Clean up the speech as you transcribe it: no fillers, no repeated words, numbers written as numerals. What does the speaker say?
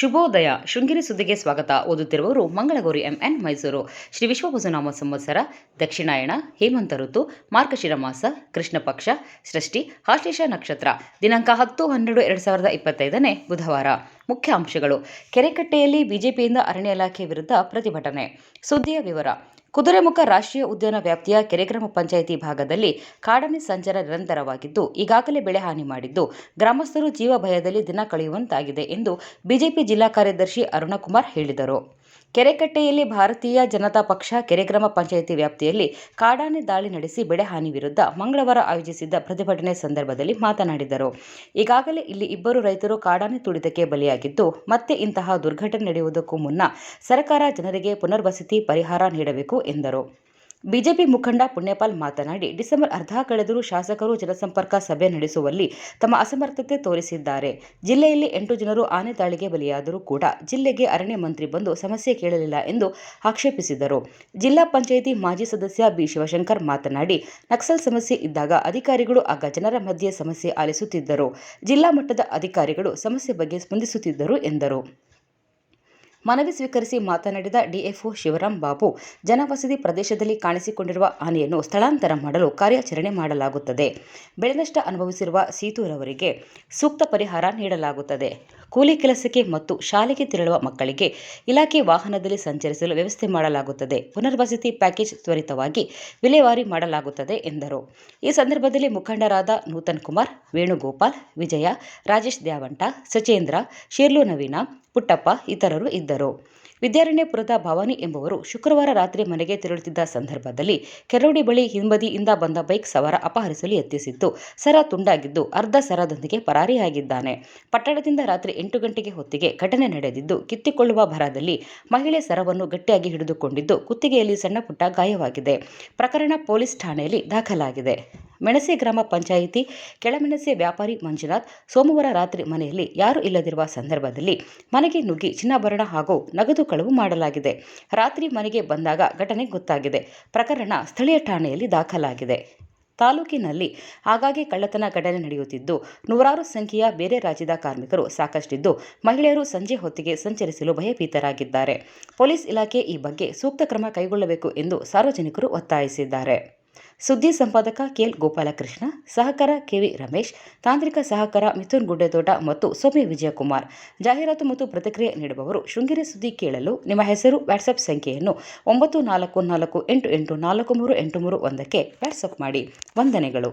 ಶುಭೋದಯ. ಶೃಂಗೇರಿ ಸುದ್ದಿಗೆ ಸ್ವಾಗತ. ಓದುತ್ತಿರುವವರು ಮಂಗಳಗೌರಿ ಎಂಎನ್, ಮೈಸೂರು. ಶ್ರೀ ವಿಶ್ವವಸುನಾಮ ಸಂವತ್ಸರ, ದಕ್ಷಿಣಾಯಣ, ಹೇಮಂತ ಋತು, ಮಾರ್ಗಶಿರ ಮಾಸ, ಕೃಷ್ಣ ಪಕ್ಷ, ಷಷ್ಠಿ, ಆಶ್ಲೇಷ ನಕ್ಷತ್ರ. ದಿನಾಂಕ 10-12-2025 ಬುಧವಾರ. ಮುಖ್ಯ ಅಂಶಗಳು. ಕೆರೆಕಟ್ಟೆಯಲ್ಲಿ ಬಿಜೆಪಿಯಿಂದ ಅರಣ್ಯ ಇಲಾಖೆ ವಿರುದ್ಧ ಪ್ರತಿಭಟನೆ. ಸುದ್ದಿಯ ವಿವರ. ಕುದುರೆಮುಖ ರಾಷ್ಟ್ರೀಯ ಉದ್ಯಾನ ವ್ಯಾಪ್ತಿಯ ಕೆರೆಗ್ರಾಮ ಪಂಚಾಯಿತಿ ಭಾಗದಲ್ಲಿ ಕಾಡಾನೆ ಸಂಚಾರ ನಿರಂತರವಾಗಿದ್ದು, ಈಗಾಗಲೇ ಬೆಳೆ ಹಾನಿ ಮಾಡಿದ್ದು, ಗ್ರಾಮಸ್ಥರು ಜೀವ ಭಯದಲ್ಲಿ ದಿನ ಕಳೆಯುವಂತಾಗಿದೆ ಎಂದು ಬಿಜೆಪಿ ಜಿಲ್ಲಾ ಕಾರ್ಯದರ್ಶಿ ಅರುಣಕುಮಾರ್ ಹೇಳಿದರು. ಕೆರೆಕಟ್ಟೆಯಲ್ಲಿ ಭಾರತೀಯ ಜನತಾ ಪಕ್ಷ ಕೆರೆಗ್ರಾಮ ಪಂಚಾಯಿತಿ ವ್ಯಾಪ್ತಿಯಲ್ಲಿ ಕಾಡಾನೆ ದಾಳಿ ನಡೆಸಿ ಬೆಳೆ ಹಾನಿ ವಿರುದ್ಧ ಮಂಗಳವಾರ ಆಯೋಜಿಸಿದ್ದ ಪ್ರತಿಭಟನೆ ಸಂದರ್ಭದಲ್ಲಿ ಮಾತನಾಡಿದರು. ಈಗಾಗಲೇ ಇಲ್ಲಿ 2 ರೈತರು ಕಾಡಾನೆ ತುಳಿತಕ್ಕೆ ಬಲಿಯಾಗಿದ್ದು, ಮತ್ತೆ ಇಂತಹ ದುರ್ಘಟನೆ ನಡೆಯುವುದಕ್ಕೂ ಮುನ್ನ ಸರ್ಕಾರ ಜನರಿಗೆ ಪುನರ್ವಸತಿ ಪರಿಹಾರ ನೀಡಬೇಕು ಎಂದರು. ಬಿಜೆಪಿ ಮುಖಂಡ ಪುಣ್ಯಪಾಲ್ ಮಾತನಾಡಿ, ಡಿಸೆಂಬರ್ ಅರ್ಧ ಕಳೆದರೂ ಶಾಸಕರು ಜನಸಂಪರ್ಕ ಸಭೆ ನಡೆಸುವಲ್ಲಿ ತಮ್ಮ ಅಸಮರ್ಥತೆ ತೋರಿಸಿದ್ದಾರೆ. ಜಿಲ್ಲೆಯಲ್ಲಿ 8 ಜನರು ಆನೆ ದಾಳಿಗೆ ಬಲಿಯಾದರೂ ಕೂಡ ಜಿಲ್ಲೆಗೆ ಅರಣ್ಯ ಮಂತ್ರಿ ಬಂದು ಸಮಸ್ಯೆ ಕೇಳಲಿಲ್ಲ ಎಂದು ಆಕ್ಷೇಪಿಸಿದರು. ಜಿಲ್ಲಾ ಪಂಚಾಯಿತಿ ಮಾಜಿ ಸದಸ್ಯ ಬಿ. ಶಿವಶಂಕರ್ ಮಾತನಾಡಿ, ನಕ್ಸಲ್ ಸಮಸ್ಯೆ ಇದ್ದಾಗ ಅಧಿಕಾರಿಗಳು ಆಗ ಜನರ ಮಧ್ಯೆ ಸಮಸ್ಯೆ ಆಲಿಸುತ್ತಿದ್ದರು. ಜಿಲ್ಲಾ ಮಟ್ಟದ ಅಧಿಕಾರಿಗಳು ಸಮಸ್ಯೆ ಬಗ್ಗೆ ಸ್ಪಂದಿಸುತ್ತಿದ್ದರು ಎಂದರು. ಮನವಿ ಸ್ವೀಕರಿಸಿ ಮಾತನಾಡಿದ ಡಿಎಫ್ಒ ಶಿವರಾಮ್ ಬಾಬು, ಜನವಸತಿ ಪ್ರದೇಶದಲ್ಲಿ ಕಾಣಿಸಿಕೊಂಡಿರುವ ಆನೆಯನ್ನು ಸ್ಥಳಾಂತರ ಮಾಡಲು ಕಾರ್ಯಾಚರಣೆ ಮಾಡಲಾಗುತ್ತದೆ. ಬೆಳೆ ನಷ್ಟ ಅನುಭವಿಸಿರುವ ಸೀತೂರವರಿಗೆ ಸೂಕ್ತ ಪರಿಹಾರ ನೀಡಲಾಗುತ್ತದೆ. ಕೂಲಿ ಕೆಲಸಕ್ಕೆ ಮತ್ತು ಶಾಲೆಗೆ ತೆರಳುವ ಮಕ್ಕಳಿಗೆ ಇಲಾಖೆ ವಾಹನದಲ್ಲಿ ಸಂಚರಿಸಲು ವ್ಯವಸ್ಥೆ ಮಾಡಲಾಗುತ್ತದೆ. ಪುನರ್ವಸತಿ ಪ್ಯಾಕೇಜ್ ತ್ವರಿತವಾಗಿ ವಿಲೇವಾರಿ ಮಾಡಲಾಗುತ್ತದೆ ಎಂದರು. ಈ ಸಂದರ್ಭದಲ್ಲಿ ಮುಖಂಡರಾದ ನೂತನ್ ಕುಮಾರ್, ವೇಣುಗೋಪಾಲ್, ವಿಜಯ, ರಾಜೇಶ್ ದ್ಯಾವಂಟ, ಸಚೇಂದ್ರ, ಶೀರ್ಲು ನವೀನ, ಪುಟ್ಟಪ್ಪ ಇತರರು ಇದ್ದರು. ವಿದ್ಯಾರಣ್ಯಪುರದ ಭವಾನಿ ಎಂಬುವರು ಶುಕ್ರವಾರ ರಾತ್ರಿ ಮನೆಗೆ ತೆರಳುತ್ತಿದ್ದ ಸಂದರ್ಭದಲ್ಲಿ ಕೆರೋಡಿ ಬಳಿ ಹಿಂಬದಿಯಿಂದ ಬಂದ ಬೈಕ್ ಸವಾರ ಅಪಹರಿಸಲು ಯತ್ನಿಸಿದ್ದು, ಸರ ತುಂಡಾಗಿದ್ದು, ಅರ್ಧ ಸರದೊಂದಿಗೆ ಪರಾರಿಯಾಗಿದ್ದಾನೆ. ಪಟ್ಟಣದಿಂದ ರಾತ್ರಿ 8 ಗಂಟೆಗೆ ಹೊತ್ತಿಗೆ ಘಟನೆ ನಡೆದಿದ್ದು, ಕಿತ್ತುಕೊಳ್ಳುವ ಭರದಲ್ಲಿ ಮಹಿಳೆ ಸರವನ್ನು ಗಟ್ಟಿಯಾಗಿ ಹಿಡಿದುಕೊಂಡಿದ್ದು, ಕುತ್ತಿಗೆಯಲ್ಲಿ ಸಣ್ಣಪುಟ್ಟ ಗಾಯವಾಗಿದೆ. ಪ್ರಕರಣ ಪೊಲೀಸ್ ಠಾಣೆಯಲ್ಲಿ ದಾಖಲಾಗಿದೆ. ಮೆಣಸೆ ಗ್ರಾಮ ಪಂಚಾಯಿತಿ ಕೆಳಮೆಣಸೆ ವ್ಯಾಪಾರಿ ಮಂಜುನಾಥ್ ಸೋಮವಾರ ರಾತ್ರಿ ಮನೆಯಲ್ಲಿ ಯಾರೂ ಇಲ್ಲದಿರುವ ಸಂದರ್ಭದಲ್ಲಿ ಮನೆಗೆ ನುಗ್ಗಿ ಚಿನ್ನಾಭರಣ ಹಾಗೂ ನಗದು ಕಳವು ಮಾಡಲಾಗಿದೆ. ರಾತ್ರಿ ಮನೆಗೆ ಬಂದಾಗ ಘಟನೆ ಗೊತ್ತಾಗಿದೆ. ಪ್ರಕರಣ ಸ್ಥಳೀಯ ಠಾಣೆಯಲ್ಲಿ ದಾಖಲಾಗಿದೆ. ತಾಲೂಕಿನಲ್ಲಿ ಆಗಾಗ್ಗೆ ಕಳ್ಳತನ ಘಟನೆ ನಡೆಯುತ್ತಿದ್ದು, ನೂರಾರು ಸಂಖ್ಯೆಯ ಬೇರೆ ರಾಜ್ಯದ ಕಾರ್ಮಿಕರು ಸಾಕಷ್ಟಿದ್ದು, ಮಹಿಳೆಯರು ಸಂಜೆ ಹೊತ್ತಿಗೆ ಸಂಚರಿಸಲು ಭಯಭೀತರಾಗಿದ್ದಾರೆ. ಪೊಲೀಸ್ ಇಲಾಖೆ ಈ ಬಗ್ಗೆ ಸೂಕ್ತ ಕ್ರಮ ಕೈಗೊಳ್ಳಬೇಕು ಎಂದು ಸಾರ್ವಜನಿಕರು ಒತ್ತಾಯಿಸಿದ್ದಾರೆ. ಸುದ್ದಿ ಸಂಪಾದಕ ಕೆಎಲ್ ಗೋಪಾಲಕೃಷ್ಣ, ಸಹಕಾರ ಕೆವಿ ರಮೇಶ್, ತಾಂತ್ರಿಕ ಸಹಕಾರ ಮಿಥುನ್ ಗುಡ್ಡೆತೋಟ ಮತ್ತು ಸೌಮ್ಯ ವಿಜಯಕುಮಾರ್. ಜಾಹೀರಾತು ಮತ್ತು ಪ್ರತಿಕ್ರಿಯೆ ನೀಡುವವರು. ಶೃಂಗೇರಿ ಸುದ್ದಿ ಕೇಳಲು ನಿಮ್ಮ ಹೆಸರು, ವಾಟ್ಸ್ಆಪ್ ಸಂಖ್ಯೆಯನ್ನು 9448843831ಕ್ಕೆ ವಾಟ್ಸ್ಆಪ್ ಮಾಡಿ. ವಂದನೆಗಳು.